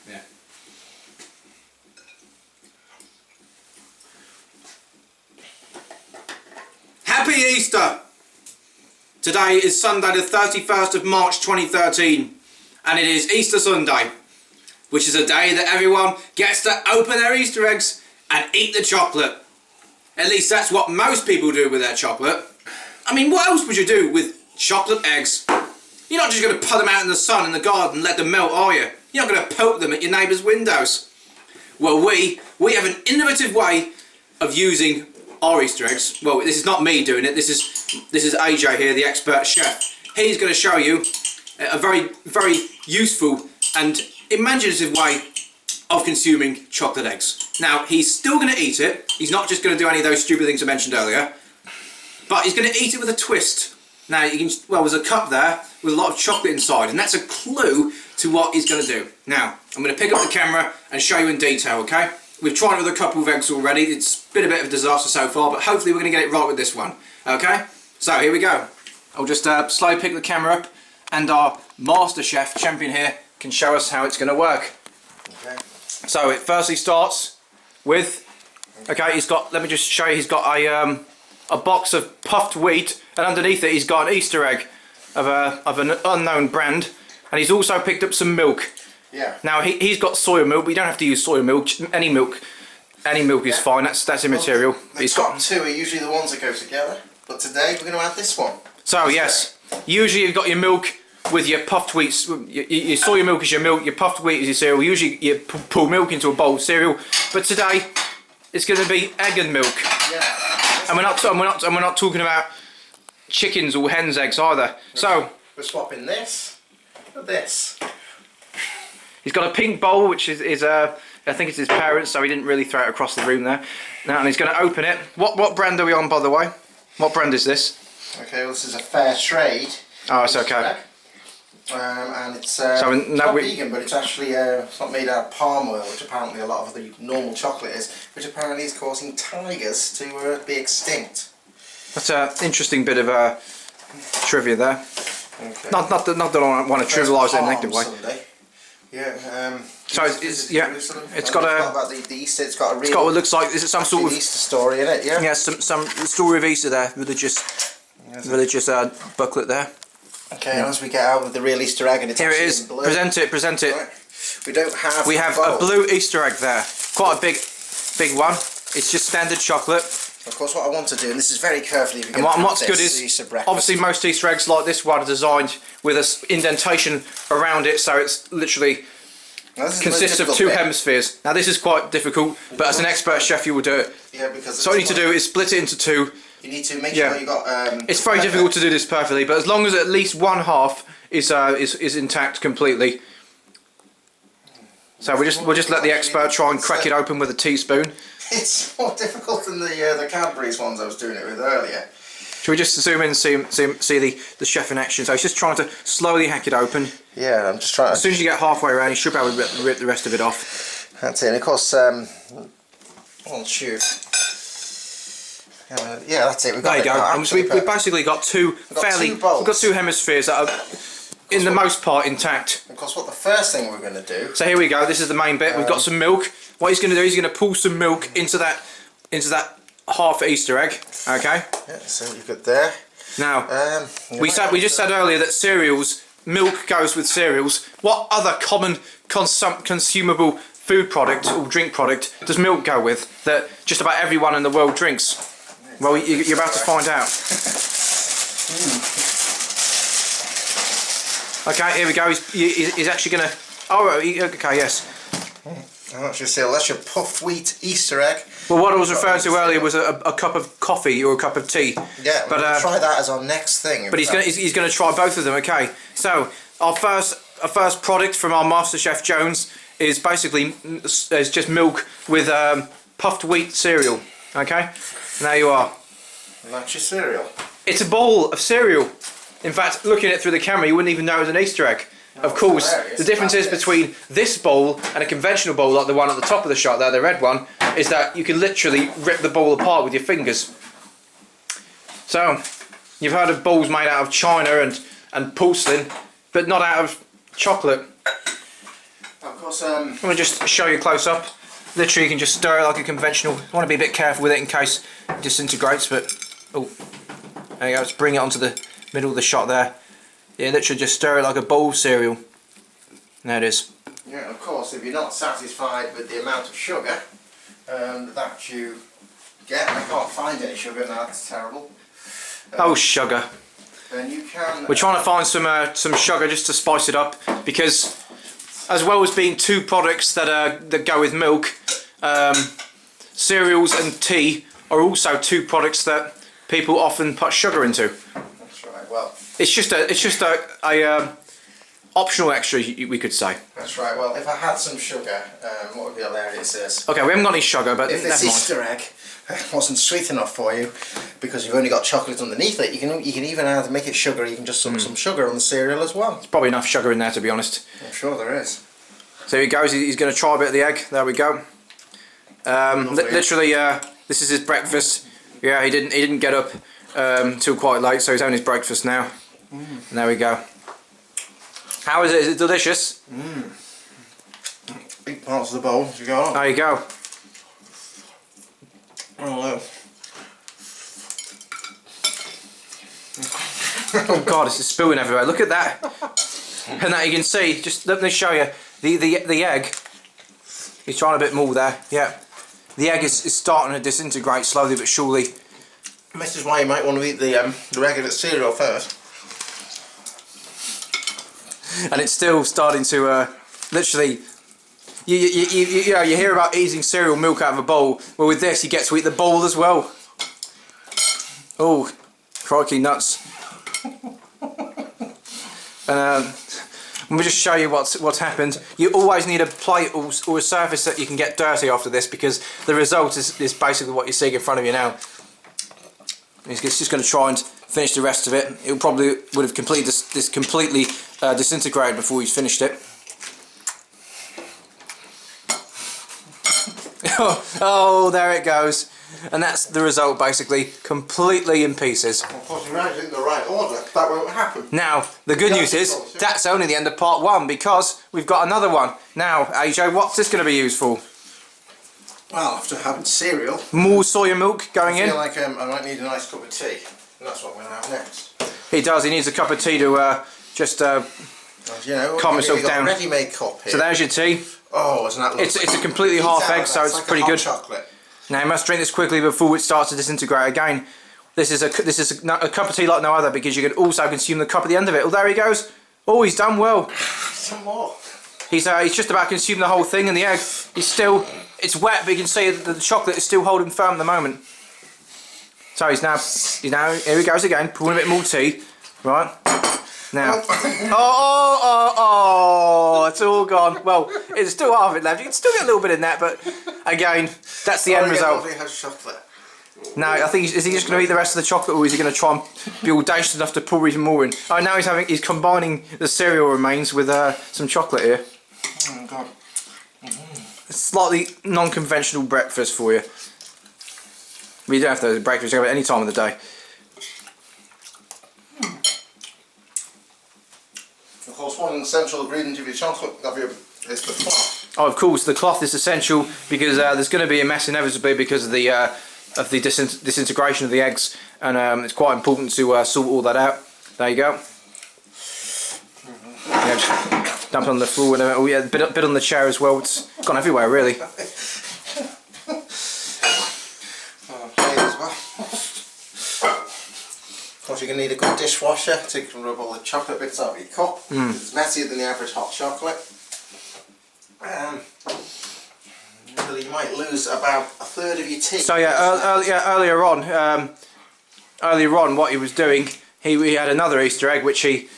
Yeah. Happy Easter! Today is Sunday the 31st of March 2013 and it is Easter Sunday, which is a day that everyone gets to open their Easter eggs and eat the chocolate. At least that's what most people do with their chocolate. I mean, what else would you do with chocolate eggs? You're not just going to put them out in the sun in the garden and let them melt, are you? You're not going to poke them at your neighbour's windows. Well, we have an innovative way of using our Easter eggs. Well, this is not me doing it. This is AJ here, the expert chef. He's going to show you a very, very useful and imaginative way of consuming chocolate eggs. Now, he's still going to eat it. He's not just going to do any of those stupid things I mentioned earlier, but he's going to eat it with a twist. Now, you can, well, there's a cup there with a lot of chocolate inside, and that's a clue to what he's going to do. Now, I'm going to pick up the camera and show you in detail, okay? We've tried it with a couple of eggs already. It's been a bit of a disaster so far, but hopefully we're going to get it right with this one, okay? So, here we go. I'll just slowly pick the camera up, and our master chef champion here can show us how it's going to work. Okay. So, it firstly starts with, okay, he's got, let me just show you, he's got a box of puffed wheat, and underneath it he's got an Easter egg of an unknown brand, and he's also picked up some milk. Yeah. Now he's got soy milk, but you don't have to use soy milk. Any milk is fine. That's immaterial. Well, the top two are usually the ones that go together, but today we're going to add this one. So yes, usually you've got your milk with your puffed wheat. Your soy milk is your milk. Your puffed wheat is your cereal. Usually you pour milk into a bowl of cereal, but today it's going to be egg and milk. Yeah. And we're not talking about chickens or hens' eggs either. So we're swapping this with this. He's got a pink bowl, which is I think it's his parents, so he didn't really throw it across the room there. Now, and he's going to open it. What brand are we on, by the way? What brand is this? Okay, well, this is a fair trade. Oh, it's okay. And it's not vegan, but it's actually it's not made out of palm oil, which apparently a lot of the normal chocolate is, which apparently is causing tigers to be extinct. That's an interesting bit of trivia there. Okay. Not that I want to trivialise it in a negative way. Sunday. Yeah. So it's got about the Easter. It's got a real. It's got what looks like. Is it some sort of Easter story in it? Yeah. Yeah. Some story of Easter there. Religious booklet there. Okay. And as we get out with the real Easter egg, and it's here it is. Blue. Present it. Right. We don't have. We have a blue Easter egg there. Quite a big one. It's just standard chocolate. Of course, what I want to do, and this is very carefully, if you're and what's good is, obviously most Easter eggs like this one are designed with an indentation around it, so it's literally consists of two hemspheres. Now this is quite difficult, but as an expert chef you will do it. Yeah, because so all you need to do is split it into two. You need to make sure you got. It's very difficult to do this perfectly, but as long as at least one half is intact completely. So we'll just let the expert try and crack it open with a teaspoon. It's more difficult than the Cadbury's ones I was doing it with earlier. Should we just zoom in and see the chef in action? So he's just trying to slowly hack it open. Yeah, I'm just trying. As soon as you get halfway around, you should be able to rip the rest of it off. That's it. And of course, oh shoot. Yeah, that's it. There you go. And so we've basically got we've got two hemispheres that are, in the most part, intact. Of course, what the first thing we're going to do. So here we go. This is the main bit. We've got some milk. What he's going to do is he's going to pull some milk into that half Easter egg. Okay. Yeah. So you've got there. Now we just said earlier that cereals, milk goes with cereals. What other common consumable food product or drink product does milk go with that just about everyone in the world drinks? Well, you're about to find out. Okay, here we go. He's actually going to. Oh, okay, yes. That's your cereal. That's your puffed wheat Easter egg. Well, what I was referring to earlier was a cup of coffee or a cup of tea. Yeah, but we'll try that as our next thing. But he's going to try both of them. Okay, so our first product from our Master Chef Jones is basically just milk with puffed wheat cereal. Okay, and there you are. And that's your cereal. It's a bowl of cereal. In fact, looking at it through the camera, you wouldn't even know it was an Easter egg. Of course, the difference is between this bowl and a conventional bowl like the one at the top of the shot there, the red one, is that you can literally rip the bowl apart with your fingers. So, you've heard of bowls made out of china and porcelain, but not out of chocolate. Of course, I'm going to just show you close up. Literally, you can just stir it like a conventional. You want to be a bit careful with it in case it disintegrates, but oh, there you go. Let's bring it onto the middle of the shot there. Yeah, literally just stir it like a bowl of cereal. There it is. Yeah, of course, if you're not satisfied with the amount of sugar that you get, I can't find any sugar now. That's terrible. Oh, sugar. Then you can. We're trying to find some sugar just to spice it up, because as well as being two products that go with milk, cereals and tea are also two products that people often put sugar into. That's right. Well, it's just a optional extra, we could say. That's right. Well, if I had some sugar, what would be hilarious is. Okay, we haven't got any sugar, but if this Easter egg wasn't sweet enough for you, because you've only got chocolate underneath it, you can even add, make it sugar. You can just some sugar on the cereal as well. There's probably enough sugar in there, to be honest. I'm sure there is. So here he goes. He's going to try a bit of the egg. There we go. Literally, this is his breakfast. Yeah, he didn't get up till quite late, so he's having his breakfast now. And there we go. How is it? Is it delicious? Big parts of the bowl as you go on. There you go. Oh, Oh God, it's spilling everywhere. Look at that. And that you can see. Just let me show you the egg. He's trying a bit more there. Yeah. The egg is starting to disintegrate slowly but surely. This is why you might want to eat the regular cereal first. And it's still starting to literally. You know, you hear about eating cereal milk out of a bowl. Well, with this, you get to eat the bowl as well. Oh, crikey nuts! And let me just show you what's happened. You always need a plate or a surface that you can get dirty after this, because the result is basically what you're seeing in front of you now. He's just going to try and finish the rest of it. It probably would have completely disintegrated before he's finished it. Oh, there it goes. And that's the result, basically, completely in pieces. Of course, if you arrange it in the right order, that won't happen. Now, the good news is, that's only the end of part one, because we've got another one. Now, AJ, what's this going to be used for? Well, after having cereal, more soya milk going in. I feel like I might need a nice cup of tea, and that's what I'm going to have next. He does. He needs a cup of tea to just you know, calm himself down. A ready-made cup here. So there's your tea. Oh, isn't that lovely? It's a completely half egg, so it's like pretty good. Chocolate. Now you must drink this quickly before it starts to disintegrate again. This is a cup of tea like no other, because you can also consume the cup at the end of it. Oh, there he goes. Oh, he's done well. Some more. He's just about to consume the whole thing, and the egg is still. It's wet, but you can see that the chocolate is still holding firm at the moment. So he's now here he goes again, pouring a bit more tea, right? Now, oh, it's all gone. Well, it's still half of it left. You can still get a little bit in that, but again, that's the end result. Chocolate. Now, I think is he just going to eat the rest of the chocolate, or is he going to try and be audacious enough to pour even more in? Oh, now he's combining the cereal remains with some chocolate here. Oh God. Slightly non-conventional breakfast for you. But you don't have to have breakfast, you can have it any time of the day. Of course, one essential ingredient of your chocolate is the cloth. Oh, of course, the cloth is essential, because there's going to be a mess inevitably because of the disintegration of the eggs, and it's quite important to sort all that out. There you go. Yeah, just dump it on the floor, and oh yeah, a bit on the chair as well. It's gone everywhere, really. Of course, you're going to need a good dishwasher to rub all the chocolate bits out of your cup. It's messier than the average hot chocolate. You might lose about a third of your tea. So yeah, earlier on, what he was doing, he had another Easter egg, which he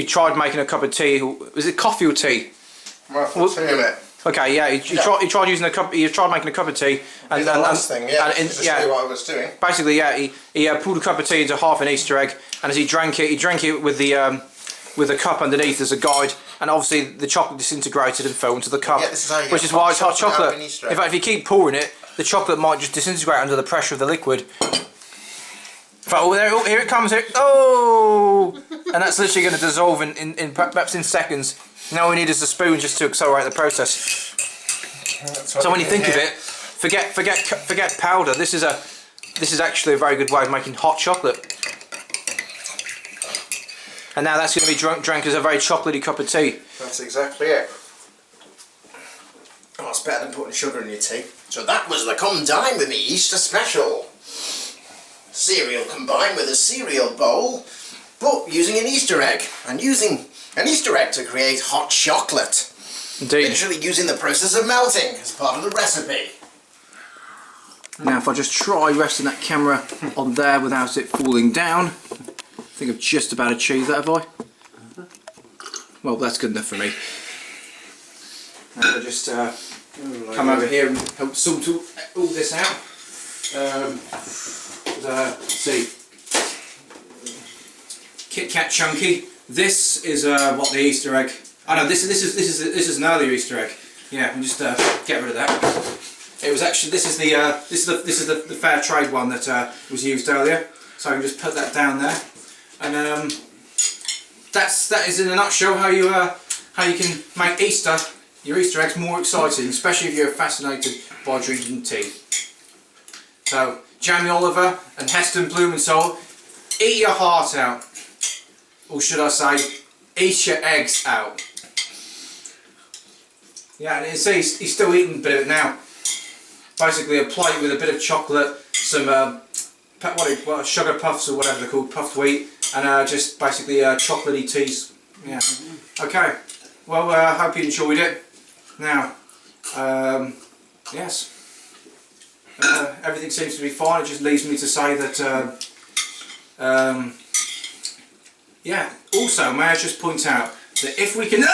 tried making a cup of tea. Was it coffee or tea? Right, tea in it. Okay, yeah, he tried using a cup. He tried making a cup of tea, and the last thing, yeah, just show you what I was doing. Basically, yeah, he pulled a cup of tea into half an Easter egg, and as he drank it with the cup underneath as a guide, and obviously the chocolate disintegrated and fell into the cup, which is why it's hot chocolate. In fact, if you keep pouring it, the chocolate might just disintegrate under the pressure of the liquid. In fact, here it comes. Oh, And that's literally going to dissolve in perhaps in seconds. Now all we need is a spoon just to accelerate the process. So when you think of it, forget powder. This is actually a very good way of making hot chocolate. And now that's going to be drank as a very chocolatey cup of tea. That's exactly it. Oh, it's better than putting sugar in your tea. So that was the Come Dine With Me Easter Special. Cereal combined with a cereal bowl, but using an Easter egg. And using an Easter egg to create hot chocolate. Indeed. Literally using the process of melting as part of the recipe. Now if I just try resting that camera on there without it falling down. I think I've just about achieved that, have I? Well, that's good enough for me. Now I'll just come over here and help sort all this out. Let's see. Kit Kat Chunky. This is what the Easter egg. Oh no, this is an earlier Easter egg. Yeah, we'll just get rid of that. It was actually this is the fair trade one that was used earlier. So I can just put that down there, and that is in a nutshell how you can make your Easter eggs more exciting, especially if you're fascinated by drinking tea. So Jamie Oliver and Heston Blumenthal, eat your heart out, or should I say, eat your eggs out. Yeah, and see, he's still eating a bit of it now. Basically a plate with a bit of chocolate, some sugar puffs or whatever they're called, puffed wheat, and just basically chocolatey teas. Yeah. Okay. Well, I hope you enjoyed it. Now, yes. Everything seems to be fine. It just leaves me to say that. Yeah. Also, may I just point out that if we can.